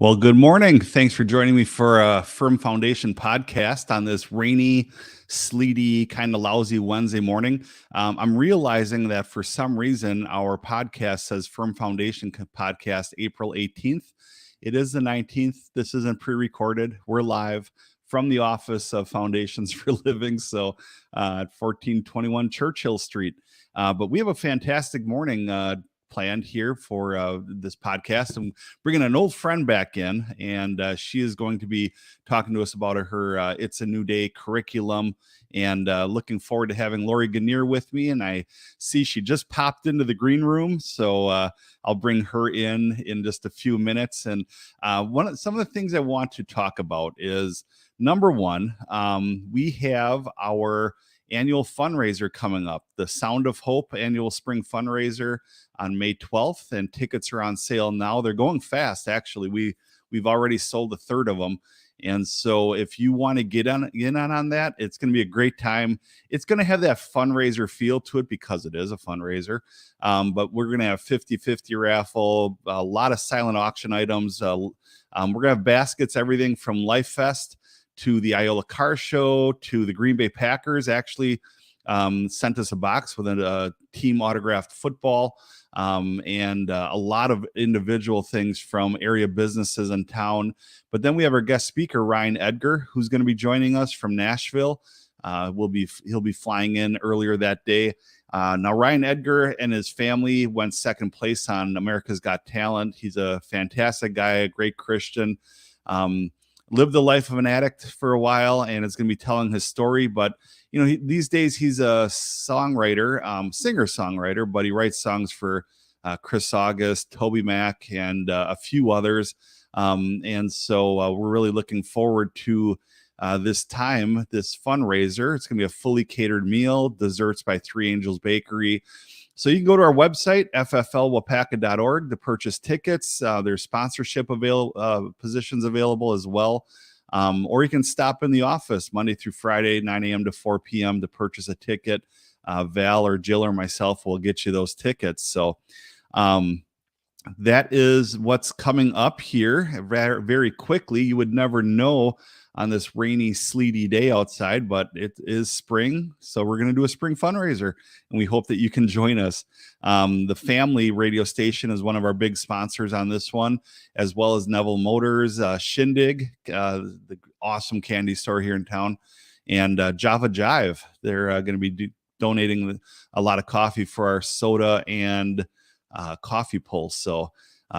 Well, good morning. Thanks for joining me for a Firm Foundation podcast on this rainy, sleety, kind of lousy Wednesday morning. I'm realizing that for some reason our podcast says Firm Foundation podcast April 18th. It is the 19th. This isn't pre-recorded. We're live from the office of Foundations for Living, so at 1421 Churchill Street. But we have a fantastic morning planned here for this podcast. I'm bringing an old friend back in, and she is going to be talking to us about her It's a New Day curriculum, and looking forward to having Laurie Ganiere with me. And I see she just popped into the green room, so I'll bring her in just a few minutes. And some of the things I want to talk about is, number one, we have our annual fundraiser coming up, the Sound of Hope annual spring fundraiser on May 12th, and tickets are on sale now. They're going fast, actually. We've already sold a third of them. And so if you want to get in on that, it's going to be a great time. It's going to have that fundraiser feel to it because it is a fundraiser. But we're going to have 50-50 raffle, a lot of silent auction items. We're going to have baskets, everything from Life Fest to the Iola Car Show to the Green Bay Packers actually sent us a box with a team autographed football and a lot of individual things from area businesses in town. But then we have our guest speaker, Ryan Edgar, who's going to be joining us from Nashville. He'll be flying in earlier that day. Now, Ryan Edgar and his family went second place on America's Got Talent. He's a fantastic guy, a great Christian. Lived the life of an addict for a while, and is going to be telling his story. But these days he's a songwriter, singer-songwriter, but he writes songs for Chris August, Toby Mac, and a few others. And so we're really looking forward to this fundraiser. It's going to be a fully catered meal, desserts by Three Angels Bakery. So you can go to our website, fflwapaka.org, to purchase tickets. There's sponsorship positions available as well. Or you can stop in the office Monday through Friday, 9 a.m. to 4 p.m. to purchase a ticket. Val or Jill or myself will get you those tickets. So that is what's coming up here very, very quickly. You would never know on this rainy, sleety day outside, but it is spring. So we're going to do a spring fundraiser, and we hope that you can join us. The family radio station is one of our big sponsors on this one, as well as Neville Motors, Shindig, the awesome candy store here in town, and Java Jive. They're going to be donating a lot of coffee for our soda and coffee pulse. So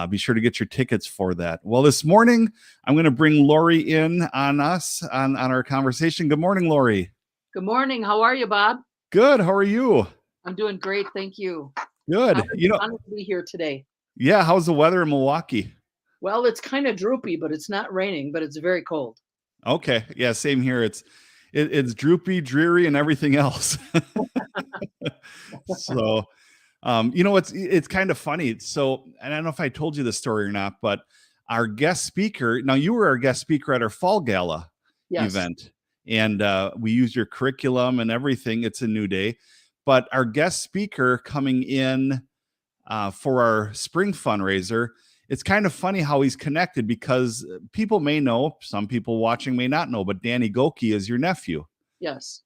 be sure to get your tickets for that. Well, this morning, I'm going to bring Laurie in on our conversation. Good morning, Laurie. Good morning. How are you, Bob? Good. How are you? I'm doing great. Thank you. Good. I'm honored to be here today. Yeah. How's the weather in Milwaukee? Well, it's kind of droopy, but it's not raining, but it's very cold. Okay. Yeah. Same here. It's droopy, dreary, and everything else. So, it's kind of funny. So, and I don't know if I told you the story or not, but our guest speaker, now you were our guest speaker at our fall gala event, and we used your curriculum and everything. It's a new day, but our guest speaker coming in for our spring fundraiser, it's kind of funny how he's connected, because people may know, some people watching may not know, but Danny Goki is your nephew. Yes.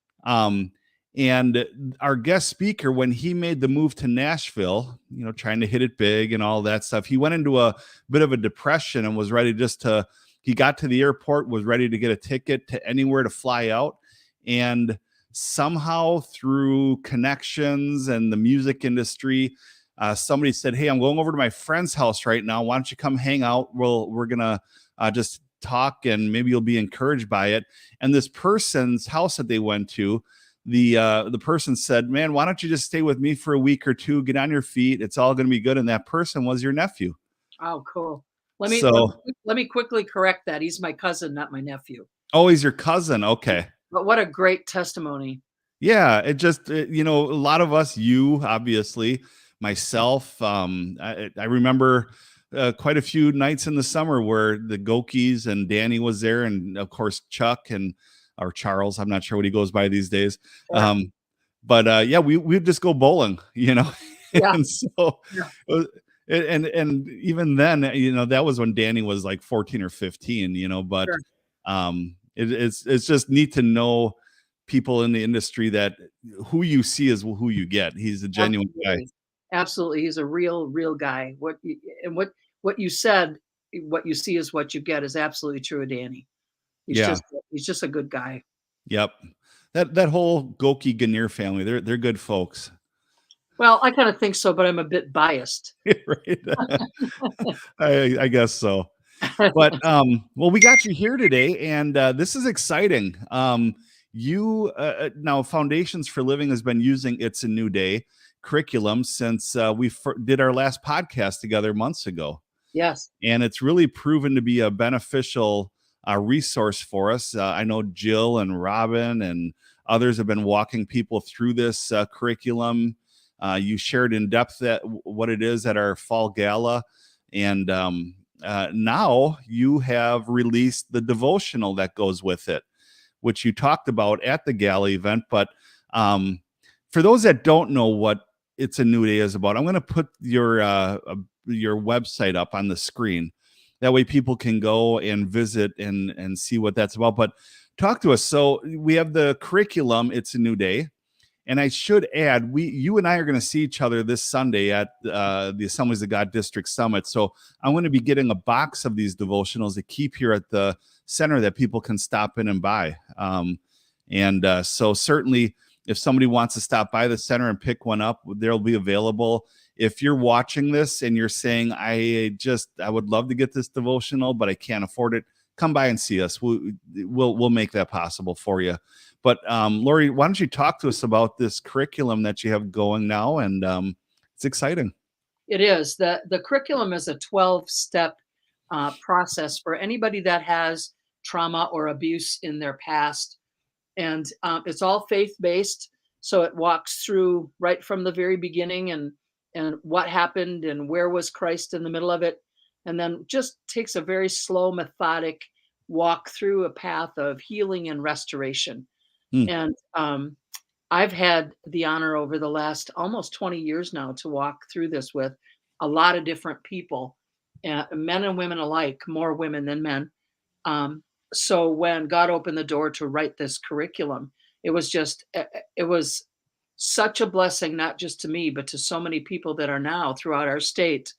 And our guest speaker, when he made the move to Nashville, trying to hit it big and all that stuff, he went into a bit of a depression and was ready he got to the airport, was ready to get a ticket to anywhere to fly out. And somehow through connections and the music industry, somebody said, "Hey, I'm going over to my friend's house right now. Why don't you come hang out? We're going to just talk, and maybe you'll be encouraged by it." And this person's house that they went to, the person said, "Man, why don't you just stay with me for a week or two, get on your feet. It's all going to be good." And that person was your nephew. Oh, cool. Let me quickly correct that. He's my cousin, not my nephew. Oh, he's your cousin. Okay. But what a great testimony. Yeah. A lot of us, you, obviously, myself, I remember quite a few nights in the summer where the Gokis and Danny was there, and of course Chuck or Charles, I'm not sure what he goes by these days. But we'd just go bowling, Yeah. And so And even then, that was when Danny was like 14 or 15, but Sure. it's just neat to know people in the industry that who you see is who you get. He's a genuine guy. Absolutely. Absolutely. He's a real guy. What you said, what you see is what you get is absolutely true of Danny. He's Yeah. just he's just a good guy. Yep. That whole Goki Ganiere family, they're good folks. Well, I kind of think so, but I'm a bit biased. Right. I guess so. But well, we got you here today, and this is exciting. You now Foundations for Living has been using It's a New Day curriculum since we did our last podcast together months ago, Yes. and it's really proven to be a beneficial resource for us. I know Jill and Robin and others have been walking people through this curriculum. You shared in depth what it is at our fall gala, and now you have released the devotional that goes with it, which you talked about at the gala event. But for those that don't know what It's a New Day is about, I'm going to put your website up on the screen. That way people can go and visit and see what that's about. But talk to us. So we have the curriculum, It's a New Day. And I should add, you and I are going to see each other this Sunday at the Assemblies of God District Summit. So I'm going to be getting a box of these devotionals to keep here at the center that people can stop in and buy. So certainly, if somebody wants to stop by the center and pick one up, they'll be available. If you're watching this and you're saying, I would love to get this devotional, but I can't afford it, come by and see us. We'll make that possible for you. But Laurie, why don't you talk to us about this curriculum that you have going now? And it's exciting. It is. The curriculum is a 12-step process for anybody that has trauma or abuse in their past. And it's all faith-based. So it walks through right from the very beginning and what happened and where was Christ in the middle of it. And then just takes a very slow, methodic walk through a path of healing and restoration. Hmm. And I've had the honor over the last almost 20 years now to walk through this with a lot of different people, men and women alike, more women than men. So when God opened the door to write this curriculum, it was it was such a blessing, not just to me, but to so many people that are now throughout our state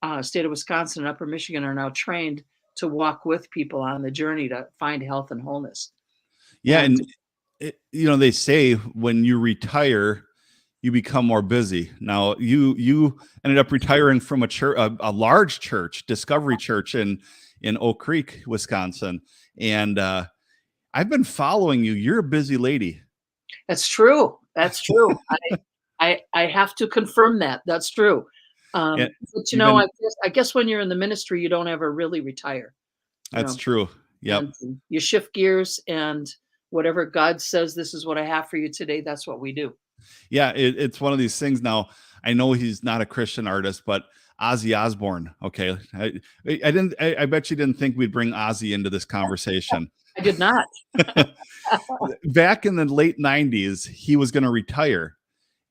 of Wisconsin and Upper Michigan are now trained to walk with people on the journey to find health and wholeness. Yeah. And And, they say when you retire, you become more busy. Now you ended up retiring from a church, a large church, Discovery Church in Oak Creek, Wisconsin. And I've been following you. You're a busy lady. that's true. That's true. I have to confirm that. That's true. Yeah, But you've been, I guess when you're in the ministry, you don't ever really retire. You that's know, true. Yep. and you shift gears, and whatever God says, this is what I have for you today. That's what we do. Yeah, it's one of these things. Now I know he's not a Christian artist, but Ozzy Osbourne. Okay, I didn't. I bet you didn't think we'd bring Ozzy into this conversation. I did not. Back in the late '90s, he was going to retire,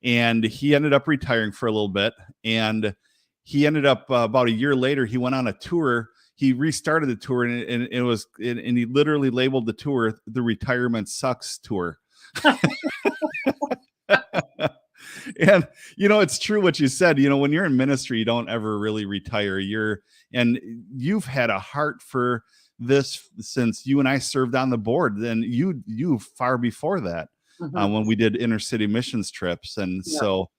and he ended up retiring for a little bit. And he ended up about a year later, he went on a tour. He restarted the tour, and he literally labeled the tour the Retirement Sucks Tour. And it's true what you said. When you're in ministry, you don't ever really retire. And you've had a heart for this since you and I served on the board. Then you far before that, when we did inner city missions trips. And Yeah. so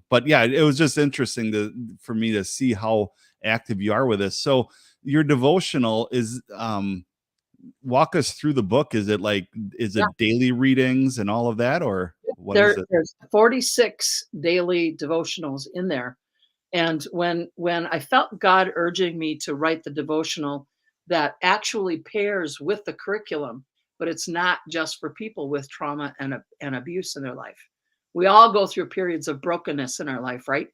but yeah, it was just interesting for me to see how active you are with this. So your devotional is walk us through the book. Is Yeah. it daily readings and all of that, or what is it? There's 46 daily devotionals in there. And when I felt God urging me to write the devotional that actually pairs with the curriculum, but it's not just for people with trauma and abuse in their life. We all go through periods of brokenness in our life, right?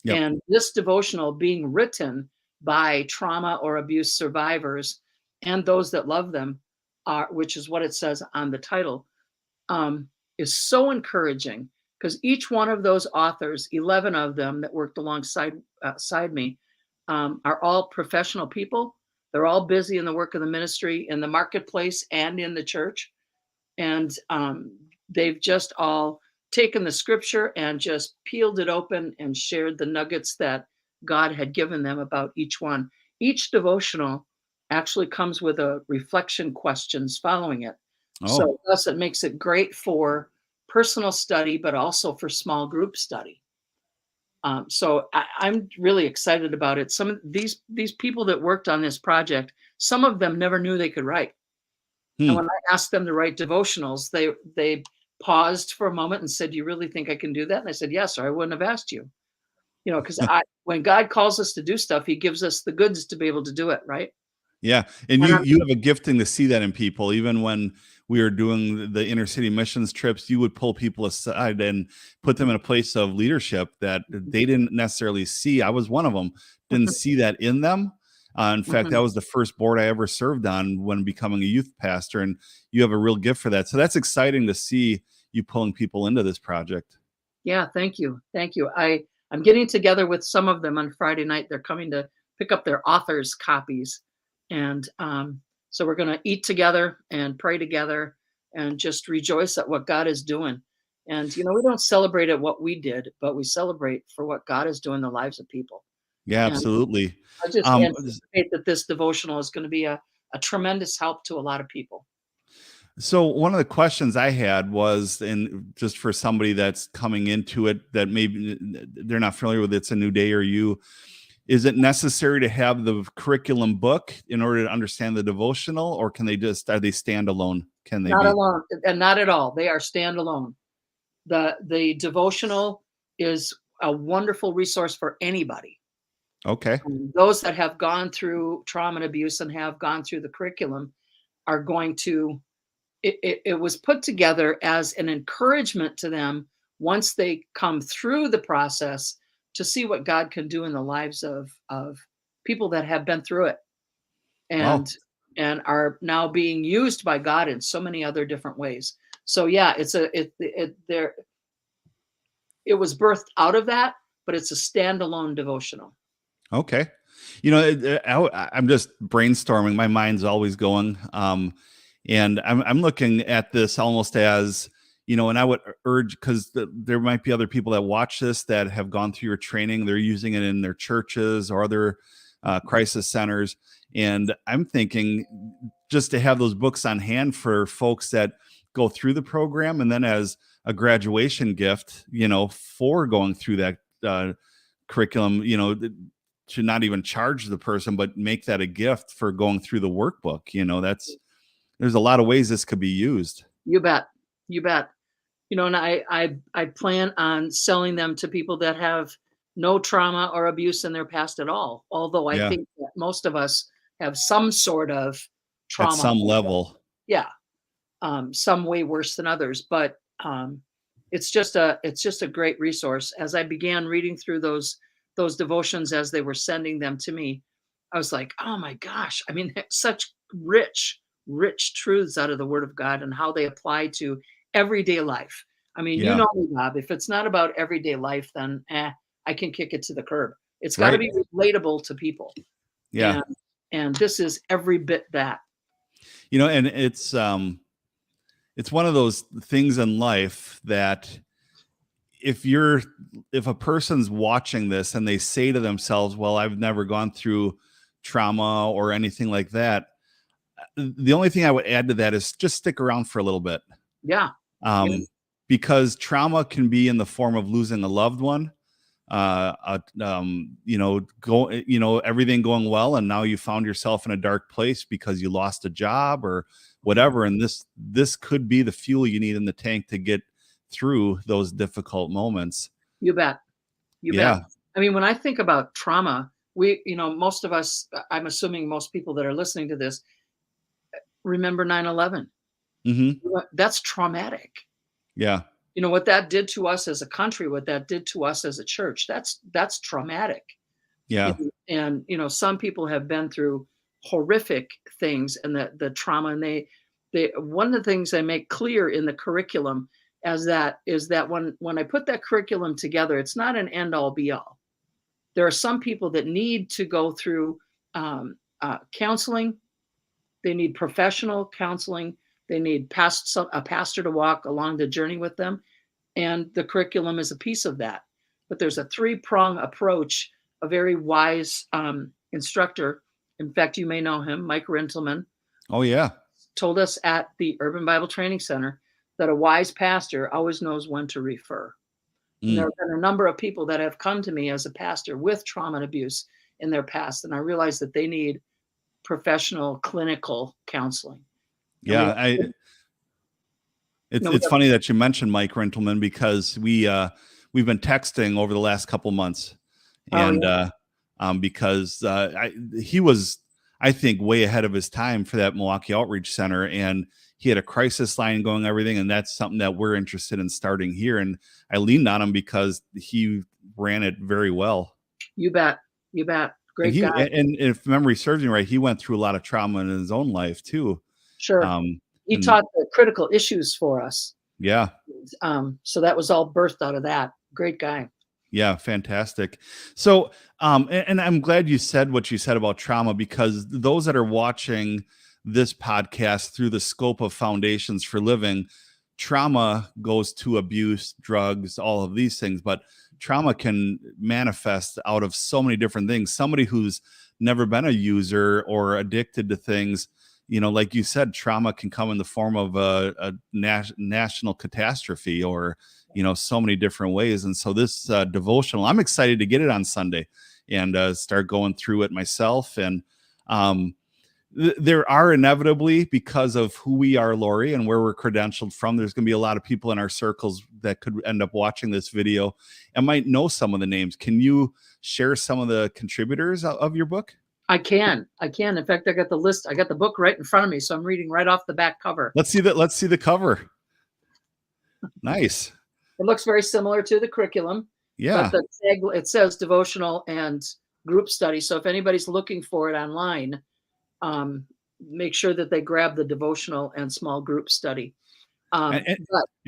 Yep. And this devotional being written by trauma or abuse survivors and those that love them, which is what it says on the title, is so encouraging because each one of those authors, 11 of them that worked alongside side me, are all professional people. They're all busy in the work of the ministry, in the marketplace, and in the church. And they've just all taken the scripture and just peeled it open and shared the nuggets that God had given them about each one. Each devotional actually comes with a reflection questions following it. Oh, So thus it makes it great for personal study, but also for small group study. So I'm really excited about it. Some of these people that worked on this project, some of them never knew they could write. And hmm. when I asked them to write devotionals, they paused for a moment and said, "Do you really think I can do that?" And I said, "Yes, or I wouldn't have asked you." You know, because I when God calls us to do stuff, He gives us the goods to be able to do it, right? Yeah, and And you have a gifting to see that in people. Even when we were doing the inner city missions trips, you would pull people aside and put them in a place of leadership that they didn't necessarily see. I was one of them, didn't see that in them. In fact, that Mhm. was the first board I ever served on when becoming a youth pastor, and you have a real gift for that. So that's exciting to see you pulling people into this project. Yeah, thank you, thank you. I'm getting together with some of them on Friday night. They're coming to pick up their authors' copies, and so we're going to eat together and pray together and just rejoice at what God is doing. And you know, we don't celebrate at what we did, but we celebrate for what God is doing in the lives of people. Yeah, And absolutely. I just Um, anticipate that this devotional is going to be a tremendous help to a lot of people. So one of the questions I had was, and just for somebody that's coming into it that maybe they're not familiar with, it's a new day or you, is it necessary to have the curriculum book in order to understand the devotional, or can they just, are they standalone? Can they Not be? alone, and not at all. They are standalone. The devotional is a wonderful resource for anybody. Okay. Those that have gone through trauma and abuse and have gone through the curriculum are going to it was put together as an encouragement to them once they come through the process to see what God can do in the lives of people that have been through it Wow. and and are now being used by God in so many other different ways. So yeah, it's a it there it was birthed out of that, but it's a standalone devotional. Okay. You know, I'm just brainstorming. My mind's always going. And I'm looking at this almost as, and I would urge, because there might be other people that watch this that have gone through your training. They're using it in their churches or other crisis centers. And I'm thinking just to have those books on hand for folks that go through the program, and then as a graduation gift, for going through that curriculum, to not even charge the person, but make that a gift for going through the workbook. There's a lot of ways this could be used. You bet. You bet. You know, and I plan on selling them to people that have no trauma or abuse in their past at all. Although I Yeah, think that most of us have some sort of at trauma. some level. Yeah. Some way worse than others, but it's just a great resource. As I began reading through those devotions as they were sending them to me, I was like, oh my gosh! I mean, such rich truths out of the Word of God and how they apply to everyday life. I mean, you Yeah, know me, Bob. If it's not about everyday life, then I can kick it to the curb. It's got to right. be relatable to people, Yeah. and and this is every bit that. And it's one of those things in life that if a person's watching this and they say to themselves, well, I've never gone through trauma or anything like that, the only thing I would add to that is just stick around for a little bit. Yeah, yeah, um, because trauma can be in the form of losing a loved one, everything going well, and now you found yourself in a dark place because you lost a job or whatever, and this could be the fuel you need in the tank to get through those difficult moments. you bet. You bet. Yeah. I mean, when I think about trauma, most of us, I'm assuming most people that are listening to this remember 9/11. Hmm. That's traumatic. Yeah. You know what that did to us as a country, what that did to us as a church. That's traumatic. Yeah. And some people have been through horrific things and the trauma, and they one of the things they make clear in the curriculum as that is that when I put that curriculum together, it's not an end all be all. There are some people that need to go through counseling. They need professional counseling. They need a pastor to walk along the journey with them. And the curriculum is a piece of that. But there's a three-prong approach. A very wise instructor, in fact, you may know him, Mike Rintelman. Oh, yeah. Told us at the Urban Bible Training Center that a wise pastor always knows when to refer. And there have been a number of people that have come to me as a pastor with trauma and abuse in their past, and I realize that they need professional clinical counseling. Yeah, it's funny that you mentioned Mike Rintelman, because we've been texting over the last couple months, and because he was, I think, way ahead of his time for that Milwaukee Outreach Center, and he had a crisis line going, everything, and that's something that we're interested in starting here. And I leaned on him because he ran it very well. You bet. Great guy. And if memory serves me right, he went through a lot of trauma in his own life too. Sure. He taught the critical issues for us. Yeah. So that was all birthed out of that. Great guy. Yeah, fantastic. So, and I'm glad you said what you said about trauma, because those that are watching this podcast through the scope of Foundations for Living, trauma goes to abuse, drugs, all of these things, but trauma can manifest out of so many different things. Somebody who's never been a user or addicted to things, like you said, trauma can come in the form of a national catastrophe, or, so many different ways. And so this devotional, I'm excited to get it on Sunday and start going through it myself. And there are inevitably, because of who we are, Laurie, and where we're credentialed from, there's going to be a lot of people in our circles that could end up watching this video and might know some of the names. Can you share some of the contributors of your book? I can. In fact, I got the list. I got the book right in front of me, so I'm reading right off the back cover. Let's see the cover. Nice. It looks very similar to the curriculum. Yeah. But it says devotional and group study. So if anybody's looking for it online, make sure that they grab the devotional and small group study. But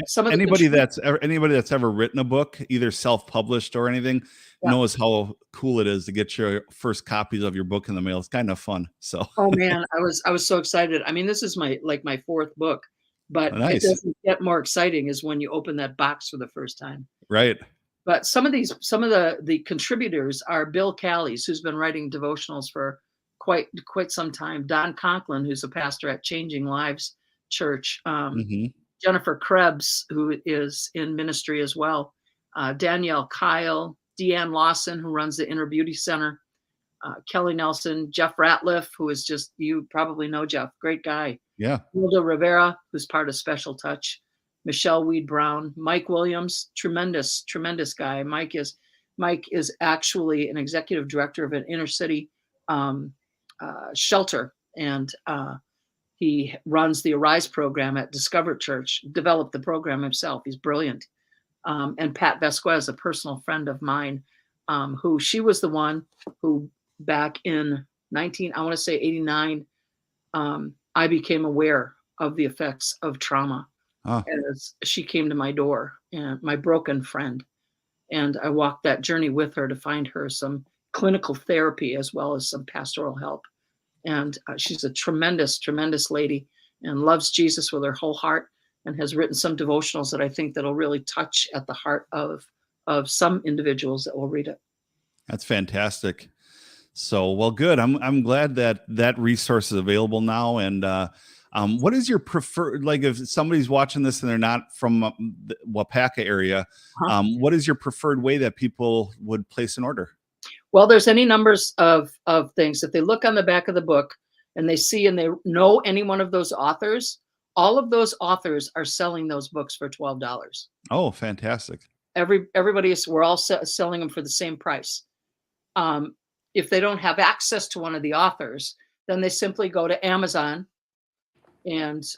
some of anybody that's ever written a book, either self-published or anything, knows how cool it is to get your first copies of your book in the mail. It's kind of fun. So, oh man, I was so excited. I mean, this is my fourth book, but nice. It doesn't get more exciting is when you open that box for the first time. Right. But some of the contributors are Bill Callies, who's been writing devotionals for quite some time. Don Conklin, who's a pastor at Changing Lives Church. Jennifer Krebs, who is in ministry as well. Danielle Kyle, Deanne Lawson, who runs the Inner Beauty Center. Kelly Nelson, Jeff Ratliff, who is just, you probably know Jeff, great guy. Yeah. Hilda Rivera, who's part of Special Touch. Michelle Weed Brown, Mike Williams, tremendous guy. Mike is actually an executive director of an inner city shelter, and he runs the Arise program at Discover Church, developed the program himself. He's brilliant. And Pat Vesquez, a personal friend of mine, who she was the one who back in 89, I became aware of the effects of trauma as she came to my door, and my broken friend. And I walked that journey with her to find her some clinical therapy as well as some pastoral help. And she's a tremendous lady and loves Jesus with her whole heart, and has written some devotionals that I think that'll really touch at the heart of some individuals that will read it. That's fantastic. So, well, good. I'm glad that resource is available now. And what is your preferred, like if somebody's watching this and they're not from the Wapaka area, what is your preferred way that people would place an order? Well, there's any numbers of things. If they look on the back of the book and they see and they know any one of those authors, all of those authors are selling those books for $12. Oh, fantastic. We're all selling them for the same price. If they don't have access to one of the authors, then they simply go to Amazon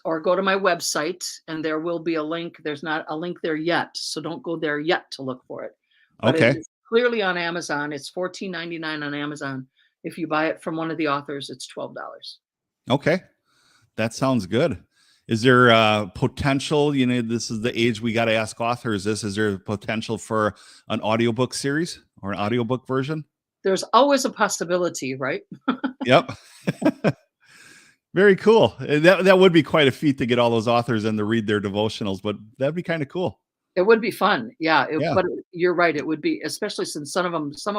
or go to my website, and there will be a link. There's not a link there yet, so don't go there yet to look for it. But okay. It is clearly on Amazon. It's $14.99 on Amazon. If you buy it from one of the authors, it's $12. Okay. That sounds good. Is there potential, this is the age we got to ask authors this, is there potential for an audiobook series or an audiobook version? There's always a possibility, right? Yep. Very cool. That would be quite a feat to get all those authors in to read their devotionals, but that'd be kind of cool. It would be fun. Yeah, Yeah. but you're right, it would be, especially since some of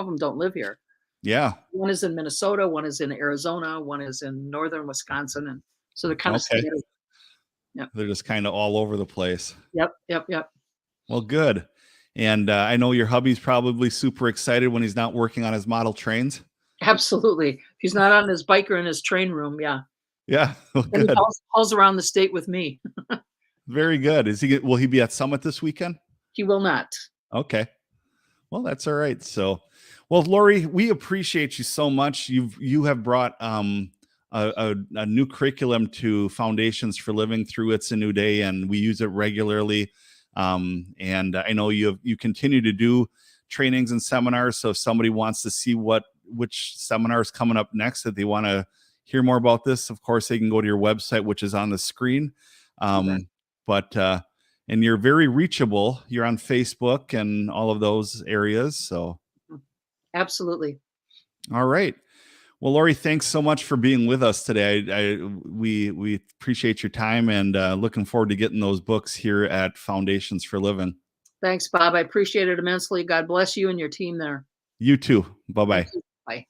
them don't live here. Yeah. One is in Minnesota, one is in Arizona, one is in northern Wisconsin, and so they're kind of Okay. scattered. Yep. They're just kind of all over the place. Yep, yep, yep. Well, good. And I know your hubby's probably super excited when he's not working on his model trains. Absolutely. If he's not on his bike or in his train room, yeah. Yeah. Well, Then he good. hauls around the state with me. Very good. Will he be at Summit this weekend? He will not. Okay. Well, that's all right. So, well, Laurie, we appreciate you so much. You have brought a new curriculum to Foundations for Living through It's a New Day, and we use it regularly. And I know you continue to do trainings and seminars. So if somebody wants to see which seminar is coming up next, that they want to hear more about this, of course, they can go to your website, which is on the screen. But and you're very reachable. You're on Facebook and all of those areas. So, Absolutely. all right. Well, Laurie, thanks so much for being with us today. We appreciate your time, and looking forward to getting those books here at Foundations for Living. Thanks, Bob. I appreciate it immensely. God bless you and your team there. You too. Bye-bye. Thank you. Bye.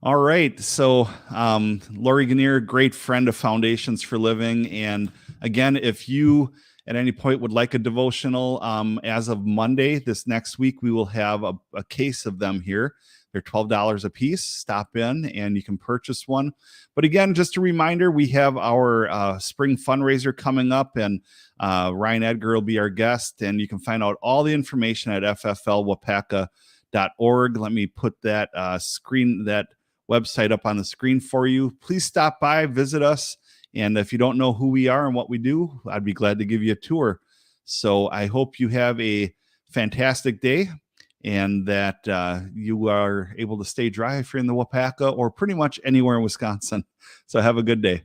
All right. So, Laurie Ganiere, great friend of Foundations for Living. And again, if you at any point would like a devotional, as of Monday, this next week, we will have a case of them here. They're $12 a piece. Stop in and you can purchase one. But again, just a reminder, we have our spring fundraiser coming up, and Ryan Edgar will be our guest. And you can find out all the information at fflwapaka.org. Let me put that website up on the screen for you. Please stop by, visit us. And if you don't know who we are and what we do, I'd be glad to give you a tour. So I hope you have a fantastic day, and that you are able to stay dry if you're in the Wapaka or pretty much anywhere in Wisconsin. So have a good day.